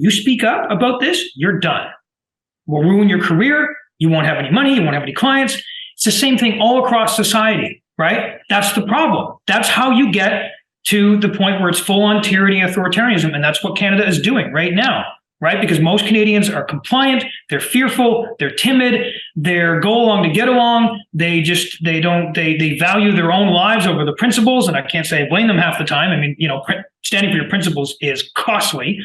You speak up about this, you're done. We'll ruin your career. You won't have any money. You won't have any clients. It's the same thing all across society, right? That's the problem. That's how you get to the point where it's full-on tyranny, authoritarianism, and that's what Canada is doing right now, right? Because most Canadians are compliant, they're fearful, they're timid, they're go along to get along. They value their own lives over the principles, and I can't say I blame them half the time. I mean, standing for your principles is costly.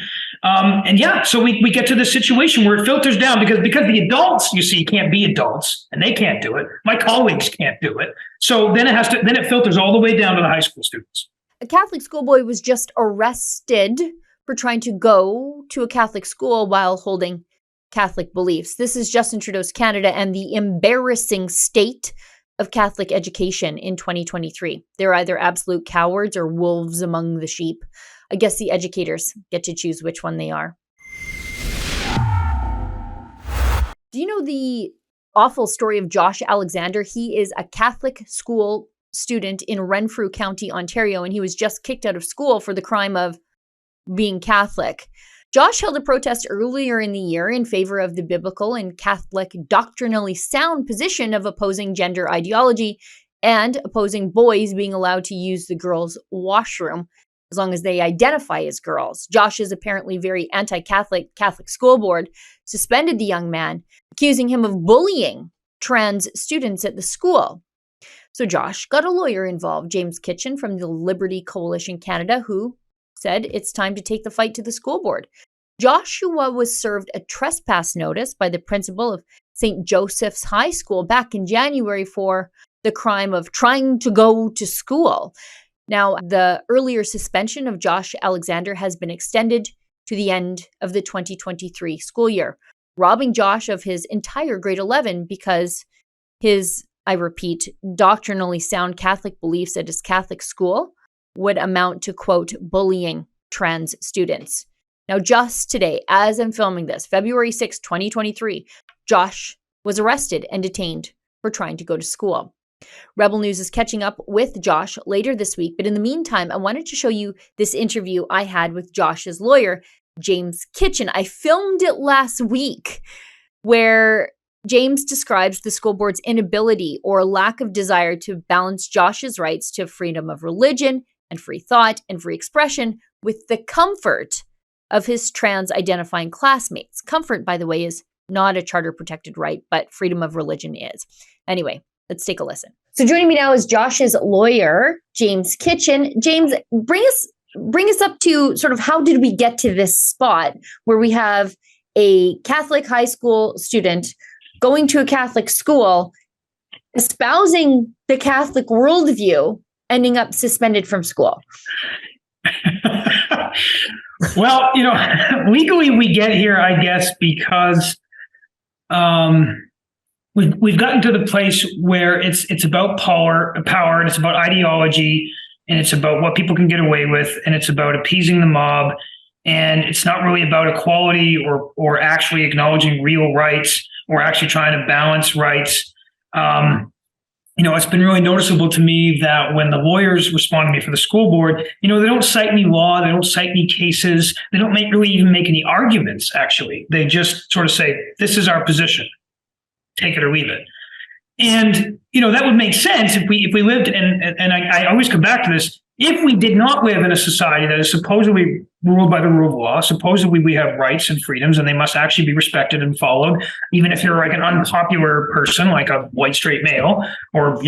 So we get to this situation where it filters down because the adults, you see, can't be adults, and they can't do it. My colleagues can't do it. So then it filters all the way down to the high school students. A Catholic schoolboy was just arrested for trying to go to a Catholic school while holding Catholic beliefs. This is Justin Trudeau's Canada and the embarrassing state of Catholic education in 2023. They're either absolute cowards or wolves among the sheep. I guess the educators get to choose which one they are. Do you know the awful story of Josh Alexander? He is a Catholic school student in Renfrew County, Ontario, and he was just kicked out of school for the crime of being Catholic. Josh held a protest earlier in the year in favor of the biblical and Catholic doctrinally sound position of opposing gender ideology and opposing boys being allowed to use the girls' washroom as long as they identify as girls. Josh's apparently very anti-Catholic Catholic school board suspended the young man, accusing him of bullying trans students at the school. So Josh got a lawyer involved, James Kitchen from the Liberty Coalition Canada, who said it's time to take the fight to the school board. Joshua was served a trespass notice by the principal of St. Joseph's High School back in January for the crime of trying to go to school. Now, the earlier suspension of Josh Alexander has been extended to the end of the 2023 school year, robbing Josh of his entire grade 11 because his, I repeat, doctrinally sound Catholic beliefs at his Catholic school would amount to, quote, bullying trans students. Now, just today, as I'm filming this, February 6, 2023, Josh was arrested and detained for trying to go to school. Rebel News is catching up with Josh later this week, but in the meantime, I wanted to show you this interview I had with Josh's lawyer, James Kitchen. I filmed it last week, where James describes the school board's inability or lack of desire to balance Josh's rights to freedom of religion and free thought and free expression with the comfort of his trans-identifying classmates. Comfort, by the way, is not a charter-protected right, but freedom of religion is. Anyway, let's take a listen. So joining me now is Josh's lawyer, James Kitchen. James, bring us up to sort of how did we get to this spot where we have a Catholic high school student going to a Catholic school, espousing the Catholic worldview, ending up suspended from school? Well, legally we get here, I guess, because we've gotten to the place where it's about power, and it's about ideology, and it's about what people can get away with, and it's about appeasing the mob, and it's not really about equality or actually acknowledging real rights or actually trying to balance rights. It's been really noticeable to me that when the lawyers respond to me for the school board, they don't cite any law, they don't cite any cases, they don't really even make any arguments, actually. They just sort of say, this is our position, take it or leave it. And, that would make sense if we lived, and I always come back to this, if we did not live in a society that is supposedly ruled by the rule of law, supposedly we have rights and freedoms and they must actually be respected and followed, even if you're like an unpopular person, like a white straight male or,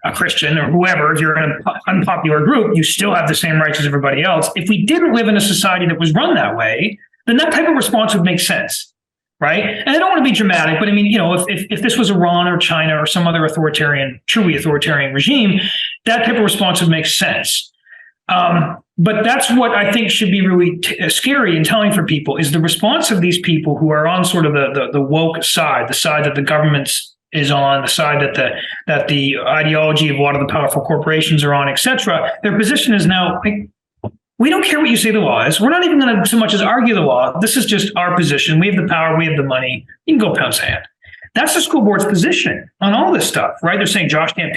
a Christian or whoever, if you're in an unpopular group, you still have the same rights as everybody else. If we didn't live in a society that was run that way, then that type of response would make sense. Right. And I don't want to be dramatic, but I mean, if this was Iran or China or some other truly authoritarian regime, that type of response would make sense. But that's what I think should be really scary and telling for people is the response of these people who are on sort of the woke side, the side that the government is on, the side that the ideology of a lot of the powerful corporations are on, et cetera. Their position is now, we don't care what you say the law is. We're not even going to so much as argue the law. This is just our position. We have the power. We have the money. You can go pound sand. That's the school board's position on all this stuff, right? They're saying Josh can't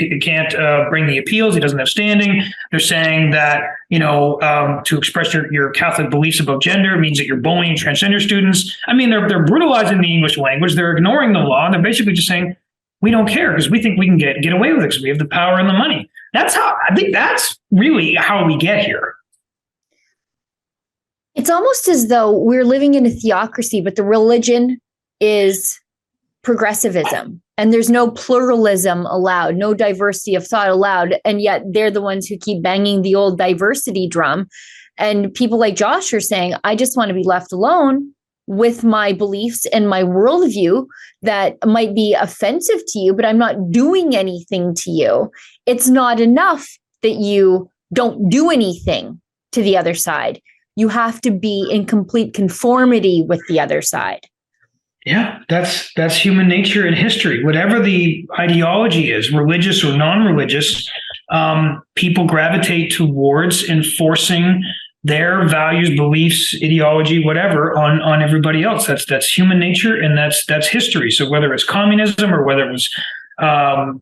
bring the appeals. He doesn't have standing. They're saying that, to express your Catholic beliefs about gender means that you're bullying transgender students. I mean, they're brutalizing the English language. They're ignoring the law. And they're basically just saying, we don't care because we think we can get away with it because we have the power and the money. I think that's really how we get here. It's almost as though we're living in a theocracy, but the religion is progressivism, and there's no pluralism allowed, no diversity of thought allowed. And yet they're the ones who keep banging the old diversity drum. And people like Josh are saying, I just want to be left alone with my beliefs and my worldview that might be offensive to you, but I'm not doing anything to you. It's not enough that you don't do anything to the other side. You have to be in complete conformity with the other side. Yeah, that's human nature and history. Whatever the ideology is, religious or non-religious, people gravitate towards enforcing their values, beliefs, ideology, whatever, on everybody else. That's human nature, and that's history. So whether it's communism or whether it was the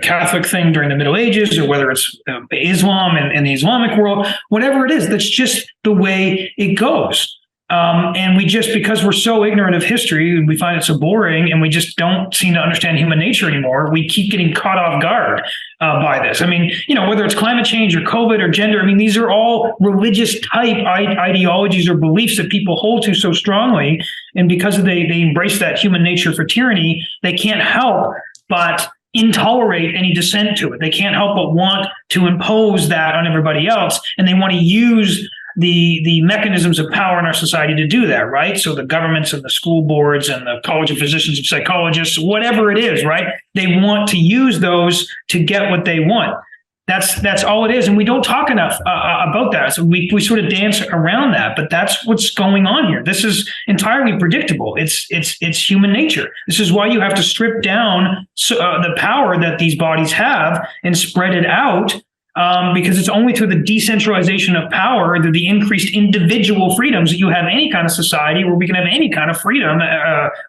Catholic thing during the Middle Ages, or whether it's Islam and the Islamic world, whatever it is, that's just the way it goes. And because we're so ignorant of history, we find it so boring, and we just don't seem to understand human nature anymore. We keep getting caught off guard by this. I mean, whether it's climate change or COVID or gender, I mean, these are all religious type ideologies or beliefs that people hold to so strongly. And because they embrace that human nature for tyranny, they can't help but intolerate any dissent to it. They can't help but want to impose that on everybody else. And they want to use the mechanisms of power in our society to do that, right? So the governments and the school boards and the College of Physicians and Psychologists, whatever it is, right? They want to use those to get what they want. That's all it is. And we don't talk enough about that. So we sort of dance around that, but that's what's going on here. This is entirely predictable. It's human nature. This is why you have to strip down the power that these bodies have and spread it out. Because it's only through the decentralization of power, through the increased individual freedoms, that you have any kind of society where we can have any kind of freedom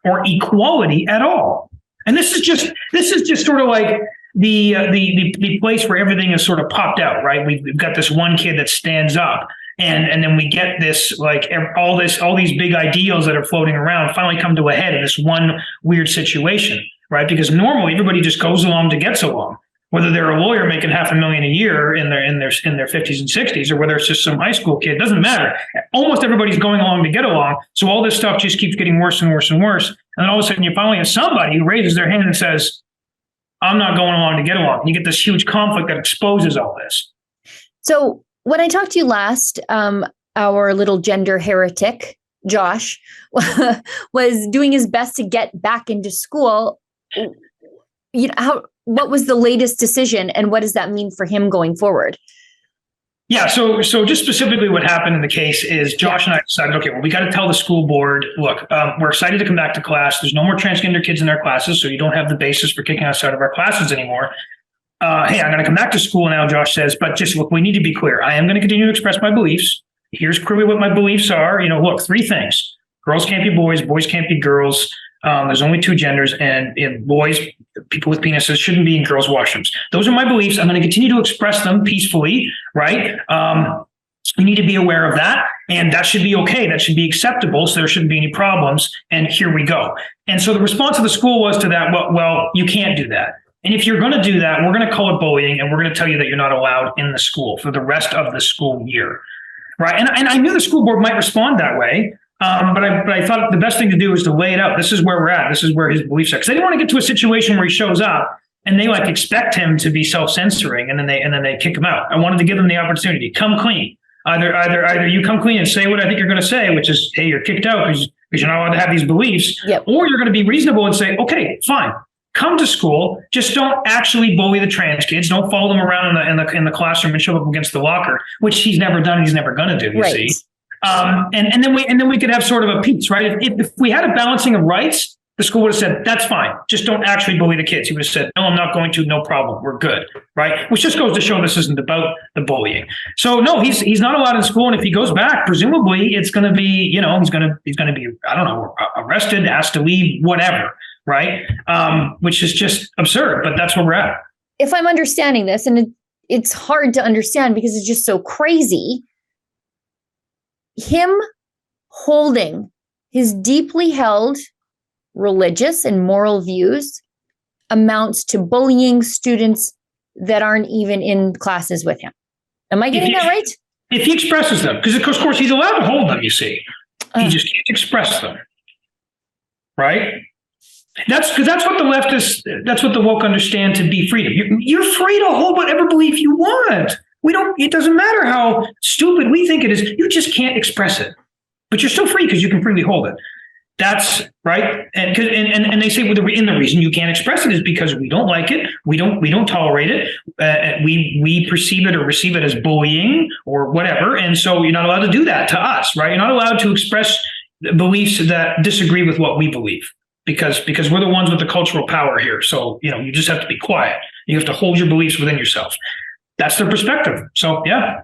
or equality at all. And this is just sort of like the place where everything is sort of popped out, right? We've got this one kid that stands up, and then we get this, like, all these big ideals that are floating around finally come to a head in this one weird situation, right? Because normally everybody just goes along to get along. Whether they're a lawyer making $500,000 a year in their 50s and 60s, or whether it's just some high school kid, doesn't matter. Almost everybody's going along to get along. So all this stuff just keeps getting worse and worse and worse. And then all of a sudden you finally have somebody who raises their hand and says, I'm not going along to get along. And you get this huge conflict that exposes all this. So when I talked to you last, our little gender heretic, Josh, was doing his best to get back into school. What was the latest decision, and what does that mean for him going forward? Yeah, so just specifically what happened in the case is Josh and I decided, okay, well, we got to tell the school board, look, we're excited to come back to class. There's no more transgender kids in our classes, so you don't have the basis for kicking us out of our classes anymore. Hey, I'm going to come back to school now, Josh says, but just look, we need to be clear. I am going to continue to express my beliefs. Here's clearly what my beliefs are. Look, 3 things. Girls can't be boys, boys can't be girls. There's only 2 genders, and boys, people with penises, shouldn't be in girls' washrooms. Those are my beliefs. I'm going to continue to express them peacefully, right? We need to be aware of that, and that should be okay. That should be acceptable, so there shouldn't be any problems, and here we go. And so the response of the school was to that, well, you can't do that. And if you're going to do that, we're going to call it bullying, and we're going to tell you that you're not allowed in the school for the rest of the school year, right? And I knew the school board might respond that way. But I thought the best thing to do is to lay it out. This is where we're at. This is where his beliefs are. Because they didn't want to get to a situation where he shows up and they expect him to be self-censoring, and then they kick him out. I wanted to give them the opportunity. Come clean. Either you come clean and say what I think you're going to say, which is, hey, you're kicked out because you're not allowed to have these beliefs. Yep. Or you're going to be reasonable and say, okay, fine. Come to school. Just don't actually bully the trans kids. Don't follow them around in the classroom and shove up against the locker, which he's never done. He's never going to do. You see. And then we could have sort of a peace, right? If we had a balancing of rights, the school would have said, that's fine. Just don't actually bully the kids. He would have said, no, I'm not going to. No problem. We're good. Right. Which just goes to show this isn't about the bullying. So no, he's not allowed in school. And if he goes back, presumably it's going to be, he's going to be, I don't know, arrested, asked to leave, whatever. Right. Which is just absurd. But that's where we're at. If I'm understanding this, and it's hard to understand because it's just so crazy, him holding his deeply held religious and moral views amounts to bullying students that aren't even in classes with him. Am I getting that right? If he expresses them, because of course he's allowed to hold them, you see. He just can't express them. Right? That's what the woke understand to be freedom. You're free to hold whatever belief you want. It doesn't matter how stupid we think it is. You just can't express it. But you're still free because you can freely hold it. That's right. And they say, the reason you can't express it is because we don't like it. We don't tolerate it. We perceive it or receive it as bullying or whatever. And so you're not allowed to do that to us, right? You're not allowed to express beliefs that disagree with what we believe because we're the ones with the cultural power here. So, you just have to be quiet. You have to hold your beliefs within yourself. That's their perspective. So, yeah.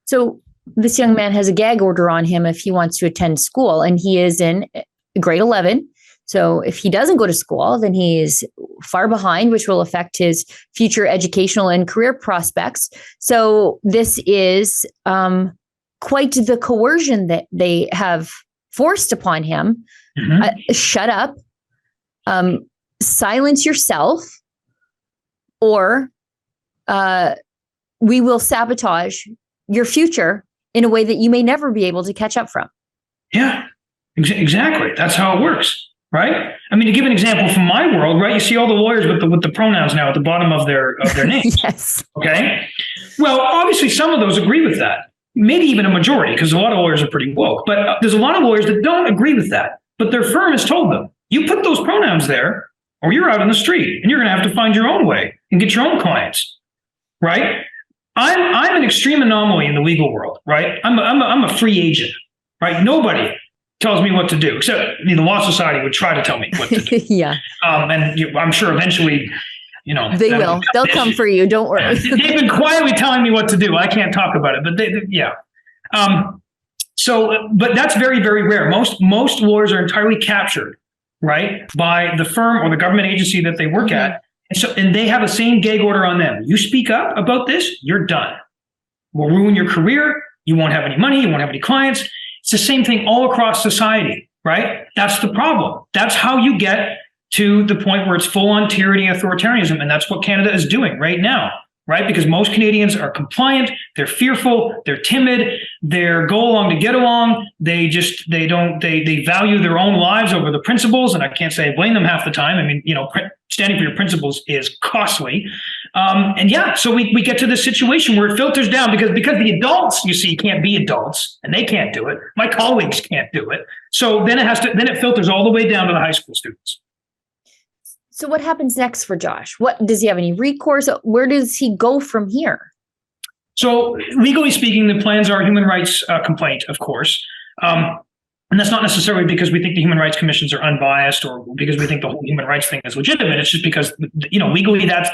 So this young man has a gag order on him if he wants to attend school, and he is in grade 11. So if he doesn't go to school, then he is far behind, which will affect his future educational and career prospects. So this is quite the coercion that they have forced upon him. Mm-hmm. Shut up, silence yourself, or we will sabotage your future in a way that you may never be able to catch up from. Yeah, exactly. That's how it works, right? I mean, to give an example from my world, right? You see all the lawyers with the pronouns now at the bottom of their names. Yes. Okay. Well, obviously, some of those agree with that. Maybe even a majority, because a lot of lawyers are pretty woke. But there's a lot of lawyers that don't agree with that. But their firm has told them, you put those pronouns there, or you're out on the street, and you're going to have to find your own way and get your own clients, right? I'm an extreme anomaly in the legal world, right? I'm a free agent, right? Nobody tells me what to do, except the Law Society would try to tell me what to do. Yeah. And I'm sure eventually, they will. They'll come for you. Don't worry. They've been quietly telling me what to do. I can't talk about it, but yeah. But that's very, very rare. Most lawyers are entirely captured, right, by the firm or the government agency that they work at. And they have the same gag order on them. You speak up about this, you're done. We'll ruin your career. You won't have any money. You won't have any clients. It's the same thing all across society, right? That's the problem. That's how you get to the point where it's full-on tyranny, authoritarianism. And that's what Canada is doing right now, right? Because most Canadians are compliant. They're fearful. They're timid. They're go along to get along. They value their own lives over the principles. And I can't say I blame them half the time. I mean, standing for your principles is costly. So we get to this situation where it filters down because the adults, you see, can't be adults and they can't do it. My colleagues can't do it. So then it filters all the way down to the high school students. So what happens next for Josh? Does he have any recourse? Where does he go from here? So legally speaking, the plans are a human rights complaint, of course. And that's not necessarily because we think the human rights commissions are unbiased or because we think the whole human rights thing is legitimate. It's just because, legally that's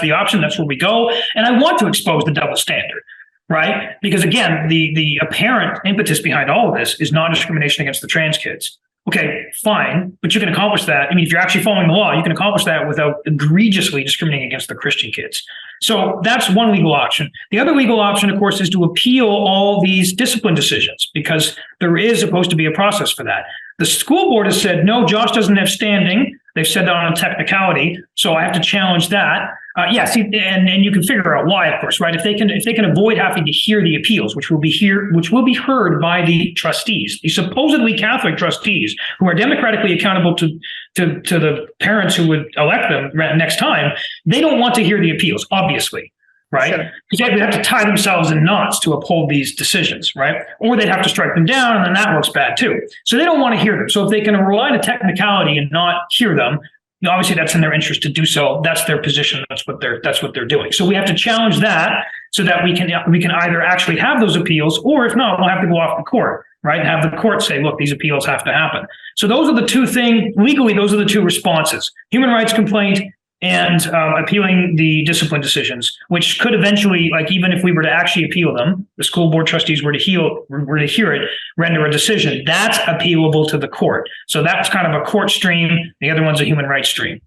the option. That's where we go. And I want to expose the double standard, right? Because again, the apparent impetus behind all of this is non-discrimination against the trans kids. Okay, fine, but you can accomplish that. I mean, if you're actually following the law, you can accomplish that without egregiously discriminating against the Christian kids. So that's one legal option. The other legal option, of course, is to appeal all these discipline decisions because there is supposed to be a process for that. The school board has said, no, Josh doesn't have standing. They've said that on a technicality, so I have to challenge that. And you can figure out why, of course, right? If they can avoid having to hear the appeals, which will be heard by the trustees, the supposedly Catholic trustees who are democratically accountable to the parents who would elect them next time, they don't want to hear the appeals, obviously, right? Sure. Because they have to tie themselves in knots to uphold these decisions, right? Or they'd have to strike them down, and then that looks bad too. So they don't want to hear them. So if they can rely on technicality and not hear them, obviously that's in their interest to do so. That's their position. That's what they're doing. So we have to challenge that so that we can either actually have those appeals, or if not, we'll have to go off the court. right? And have the court say, look, these appeals have to happen. So those are the two things, legally, those are the two responses: human rights complaint and appealing the discipline decisions, which could eventually, like, even if we were to actually appeal them, the school board trustees were to hear it, render a decision, that's appealable to the court. So that's kind of a court stream. The other one's a human rights stream.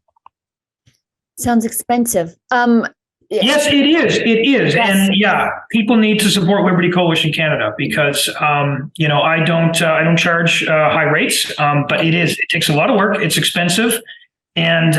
Sounds expensive. Yes, it is. It is. Yes. And yeah, people need to support Liberty Coalition Canada because, I don't charge high rates, but it takes a lot of work. It's expensive. And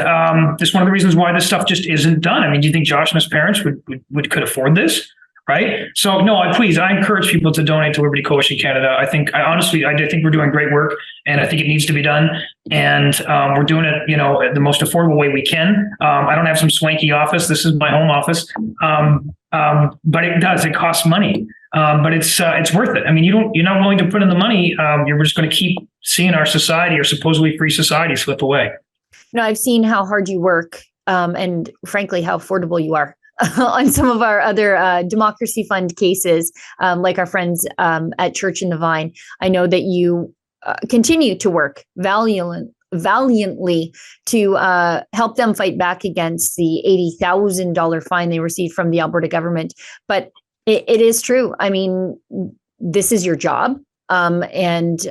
that's one of the reasons why this stuff just isn't done. I mean, do you think Josh and his parents could afford this? Right. So no, I encourage people to donate to Liberty Coalition Canada. I think we're doing great work, and I think it needs to be done. And we're doing it, the most affordable way we can. I don't have some swanky office. This is my home office. But it costs money. But it's worth it. I mean, you're not willing to put in the money. You're just going to keep seeing our society, or supposedly free society, slip away. No, I've seen how hard you work, and frankly, how affordable you are on some of our other democracy fund cases, like our friends at Church in the Vine. I know that you continue to work valiantly to help them fight back against the $80,000 fine they received from the Alberta government. But it is true. I mean, this is your job, and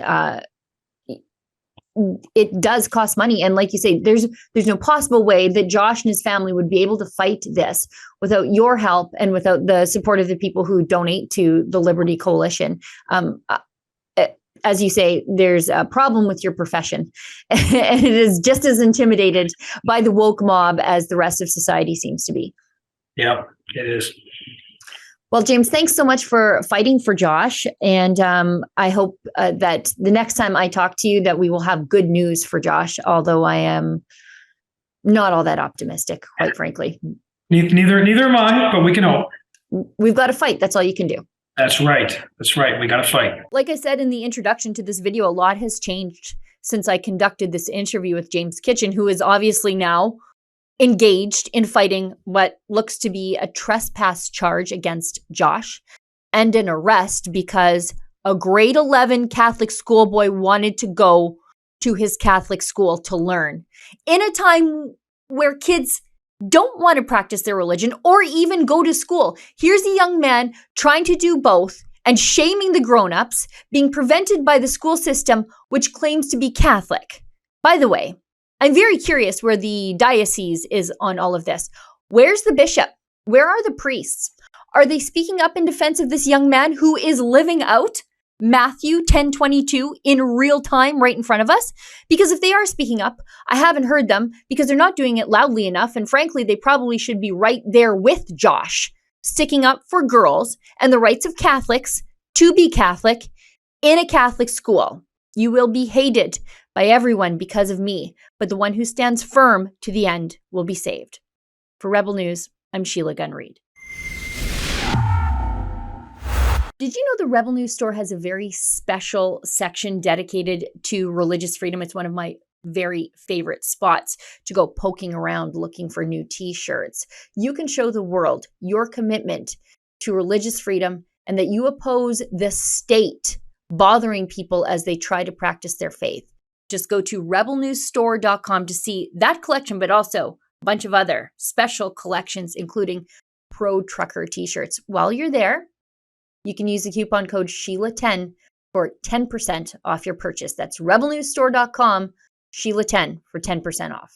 it does cost money. And like you say, there's no possible way that Josh and his family would be able to fight this without your help and without the support of the people who donate to the Liberty Coalition. As you say, there's a problem with your profession, and it is just as intimidated by the woke mob as the rest of society seems to be. Yeah, it is. Well, James, thanks so much for fighting for Josh. And I hope that the next time I talk to you that we will have good news for Josh, although I am not all that optimistic, quite frankly. Neither am I, but we can hope. We've got to fight. That's all you can do. That's right. We got to fight. Like I said in the introduction to this video, a lot has changed since I conducted this interview with James Kitchen, who is obviously now engaged in fighting what looks to be a trespass charge against Josh and an arrest because a grade 11 Catholic schoolboy wanted to go to his Catholic school to learn in a time where kids don't want to practice their religion or even go to school. Here's a young man trying to do both and shaming the grown-ups, being prevented by the school system, which claims to be Catholic. By the way, I'm very curious where the diocese is on all of this. Where's the bishop? Where are the priests? Are they speaking up in defense of this young man who is living out Matthew 10:22 in real time right in front of us? Because if they are speaking up, I haven't heard them because they're not doing it loudly enough. And frankly, they probably should be right there with Josh, sticking up for girls and the rights of Catholics to be Catholic in a Catholic school. You will be hated by everyone because of me, but the one who stands firm to the end will be saved. For Rebel News, I'm Sheila Gunn-Reid. Did you know the Rebel News store has a very special section dedicated to religious freedom? It's one of my very favorite spots to go poking around looking for new t-shirts. You can show the world your commitment to religious freedom and that you oppose the state bothering people as they try to practice their faith. Just go to rebelnewsstore.com to see that collection, but also a bunch of other special collections, including Pro Trucker t-shirts. While you're there, you can use the coupon code Sheila10 for 10% off your purchase. That's rebelnewsstore.com, Sheila10 for 10% off.